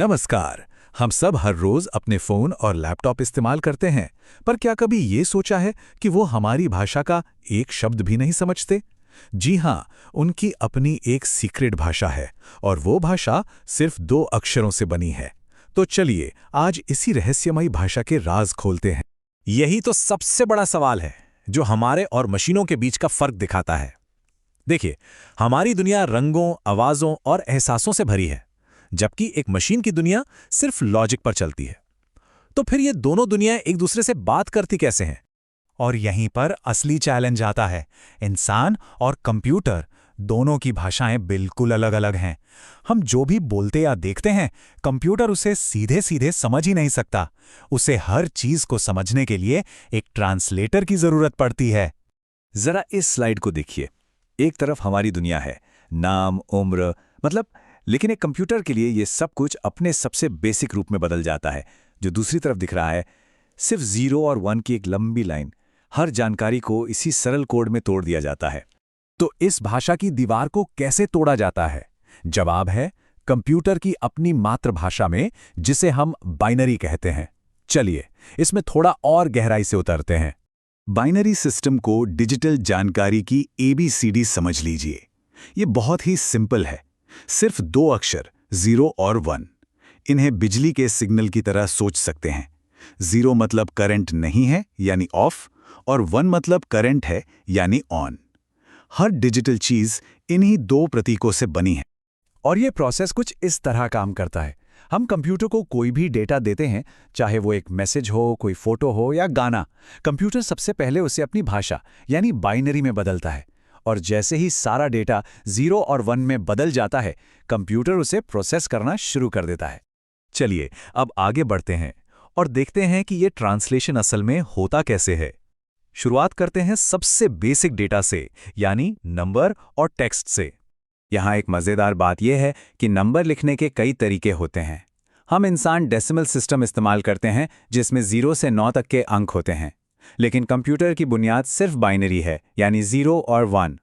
नमस्कार। हम सब हर रोज अपने फोन और लैपटॉप इस्तेमाल करते हैं, पर क्या कभी ये सोचा है कि वो हमारी भाषा का एक शब्द भी नहीं समझते? जी हाँ, उनकी अपनी एक सीक्रेट भाषा है और वो भाषा सिर्फ 2 अक्षरों से बनी है। तो चलिए आज इसी रहस्यमयी भाषा के राज खोलते हैं। यही तो सबसे बड़ा सवाल है जो हमारे और मशीनों के बीच का फर्क दिखाता है। देखिए, हमारी दुनिया रंगों, आवाज़ों और एहसासों से भरी है, जबकि एक मशीन की दुनिया सिर्फ लॉजिक पर चलती है। तो फिर ये दोनों दुनियाएं एक दूसरे से बात करती कैसे हैं? और यहीं पर असली चैलेंज आता है। इंसान और कंप्यूटर दोनों की भाषाएं बिल्कुल अलग अलग हैं। हम जो भी बोलते या देखते हैं, कंप्यूटर उसे सीधे सीधे समझ ही नहीं सकता। उसे हर चीज को समझने के लिए एक ट्रांसलेटर की जरूरत पड़ती है। जरा इस स्लाइड को देखिए। एक तरफ हमारी दुनिया है, नाम, उम्र, लेकिन एक कंप्यूटर के लिए ये सब कुछ अपने सबसे बेसिक रूप में बदल जाता है। जो दूसरी तरफ दिख रहा है, सिर्फ 0 और 1 की एक लंबी लाइन। हर जानकारी को इसी सरल कोड में तोड़ दिया जाता है। तो इस भाषा की दीवार को कैसे तोड़ा जाता है? जवाब है कंप्यूटर की अपनी मातृभाषा में, जिसे हम बाइनरी कहते हैं। चलिए इसमें थोड़ा और गहराई से उतरते हैं। बाइनरी सिस्टम को डिजिटल जानकारी की ABCD समझ लीजिए। ये बहुत ही सिंपल है, सिर्फ 2 अक्षर 0 और 1। इन्हें बिजली के सिग्नल की तरह सोच सकते हैं। 0 मतलब करंट नहीं है यानी ऑफ, और 1 मतलब करंट है यानी ऑन। हर डिजिटल चीज इन्हीं 2 प्रतीकों से बनी है। और ये प्रोसेस कुछ इस तरह काम करता है। हम कंप्यूटर को कोई भी डेटा देते हैं, चाहे वो एक मैसेज हो, कोई फोटो हो या गाना। कंप्यूटर सबसे पहले उसे अपनी भाषा यानी बाइनरी में बदलता है, और जैसे ही सारा डेटा 0 और 1 में बदल जाता है, कंप्यूटर उसे प्रोसेस करना शुरू कर देता है। चलिए अब आगे बढ़ते हैं और देखते हैं कि ये ट्रांसलेशन असल में होता कैसे है। शुरुआत करते हैं सबसे बेसिक डेटा से, यानी नंबर और टेक्स्ट से। यहाँ एक मज़ेदार बात यह है कि नंबर लिखने के कई तरीके होते हैं। हम इंसान डेसिमल सिस्टम इस्तेमाल करते हैं, जिसमें 0 से 9 तक के अंक होते हैं, लेकिन कंप्यूटर की बुनियाद सिर्फ बाइनरी है, यानी 0 और 1।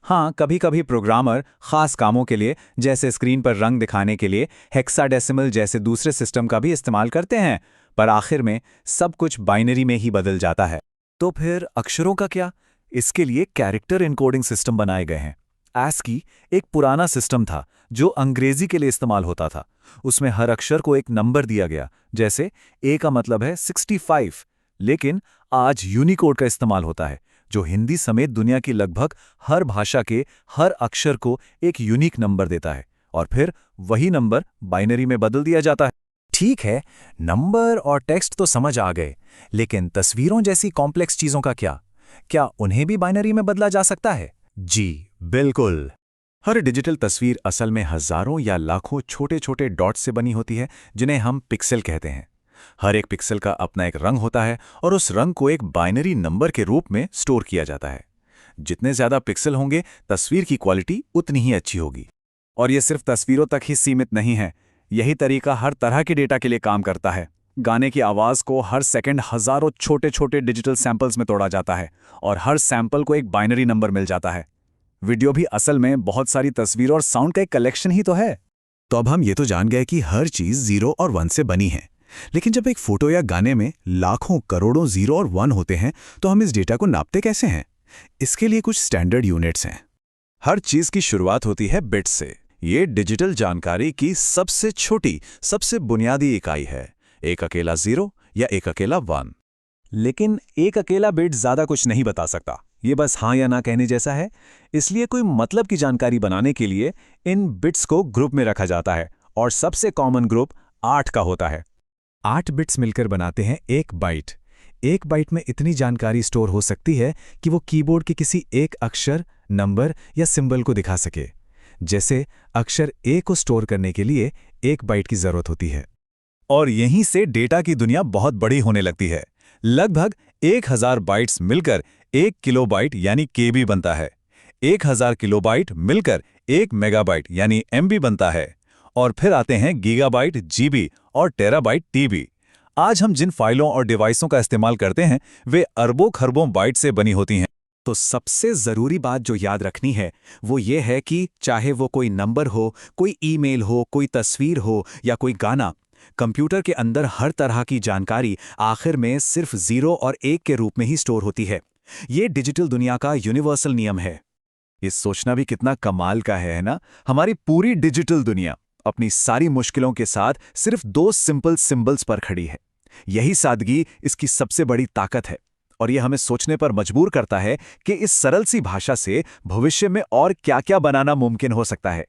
हाँ, कभी-कभी प्रोग्रामर खास कामों के लिए, जैसे स्क्रीन पर रंग दिखाने के लिए, हेक्साडेसिमल जैसे दूसरे सिस्टम का भी इस्तेमाल करते हैं, पर आखिर में सब कुछ बाइनरी में ही बदल जाता है। तो फिर अक्षरों का क्या? इसके लिए कैरेक्टर एन्कोडिंग सिस्टम बनाए गए हैं। ASCII एक पुराना सिस्टम था जो अंग्रेजी के लिए इस्तेमाल होता था। उसमें हर अक्षर को एक नंबर दिया गया, जैसे A का मतलब है 65, लेकिन आज यूनिकोड का इस्तेमाल होता है, जो हिंदी समेत दुनिया की लगभग हर भाषा के हर अक्षर को एक यूनिक नंबर देता है, और फिर वही नंबर बाइनरी में बदल दिया जाता है। ठीक है, नंबर और टेक्स्ट तो समझ आ गए, लेकिन तस्वीरों जैसी कॉम्प्लेक्स चीजों का क्या? क्या उन्हें भी बाइनरी में बदला जा सकता है? जी बिल्कुल। हर डिजिटल तस्वीर असल में हजारों या लाखों छोटे छोटे डॉट्स से बनी होती है, जिन्हें हम पिक्सल कहते हैं। हर एक पिक्सल का अपना एक रंग होता है और उस रंग को एक बाइनरी नंबर के रूप में स्टोर किया जाता है। जितने ज्यादा पिक्सल होंगे, तस्वीर की क्वालिटी उतनी ही अच्छी होगी। और ये सिर्फ तस्वीरों तक ही सीमित नहीं है। यही तरीका हर तरह के डेटा के लिए काम करता है। गाने की आवाज़ को हर सेकंड हजारों छोटे छोटे डिजिटल सैंपल्स में तोड़ा जाता है, और हर सैंपल को एक बाइनरी नंबर मिल जाता है। वीडियो भी असल में बहुत सारी तस्वीर और साउंड का एक कलेक्शन ही तो है। तो अब हम ये तो जान गए कि हर चीज 0 और 1 से बनी है, लेकिन जब एक फोटो या गाने में लाखों करोड़ों 0 और 1 होते हैं, तो हम इस डेटा को नापते कैसे हैं? इसके लिए कुछ स्टैंडर्ड यूनिट्स हैं। हर चीज की शुरुआत होती है बिट से। ये डिजिटल जानकारी की सबसे छोटी, सबसे बुनियादी इकाई है। एक अकेला 0 या एक अकेला 1। लेकिन एक अकेला बिट ज्यादा कुछ नहीं बता सकता। ये बस हाँ या ना कहने जैसा है। इसलिए कोई मतलब की जानकारी बनाने के लिए इन बिट्स को ग्रुप में रखा जाता है, और सबसे कॉमन ग्रुप 8 का होता है। 8 बिट्स मिलकर बनाते हैं 1 बाइट। 1 बाइट में इतनी जानकारी स्टोर हो सकती है कि वो कीबोर्ड के किसी एक अक्षर, नंबर या सिंबल को दिखा सके। जैसे अक्षर A को स्टोर करने के लिए 1 बाइट की जरूरत होती है। और यहीं से डेटा की दुनिया बहुत बड़ी होने लगती है। लगभग 1000 बाइट्स मिलकर 1 किलोबाइट यानी KB बनता है। 1000 किलोबाइट मिलकर 1 मेगाबाइट यानी MB बनता है। और फिर आते हैं गीगाबाइट, GB और टेराबाइट, TB। आज हम जिन फाइलों और डिवाइसों का इस्तेमाल करते हैं, वे अरबों खरबों बाइट से बनी होती हैं। तो सबसे ज़रूरी बात जो याद रखनी है वो ये है कि चाहे वो कोई नंबर हो, कोई ईमेल हो, कोई तस्वीर हो या कोई गाना, कंप्यूटर के अंदर हर तरह की जानकारी आखिर में सिर्फ 0 और 1 के रूप में ही स्टोर होती है। ये डिजिटल दुनिया का यूनिवर्सल नियम है। ये सोचना भी कितना कमाल का है ना? हमारी पूरी डिजिटल दुनिया अपनी सारी मुश्किलों के साथ सिर्फ 2 सिंपल सिंबल्स पर खड़ी है। यही सादगी इसकी सबसे बड़ी ताकत है और ये हमें सोचने पर मजबूर करता है कि इस सरल सी भाषा से भविष्य में और क्या-क्या बनाना मुमकिन हो सकता है।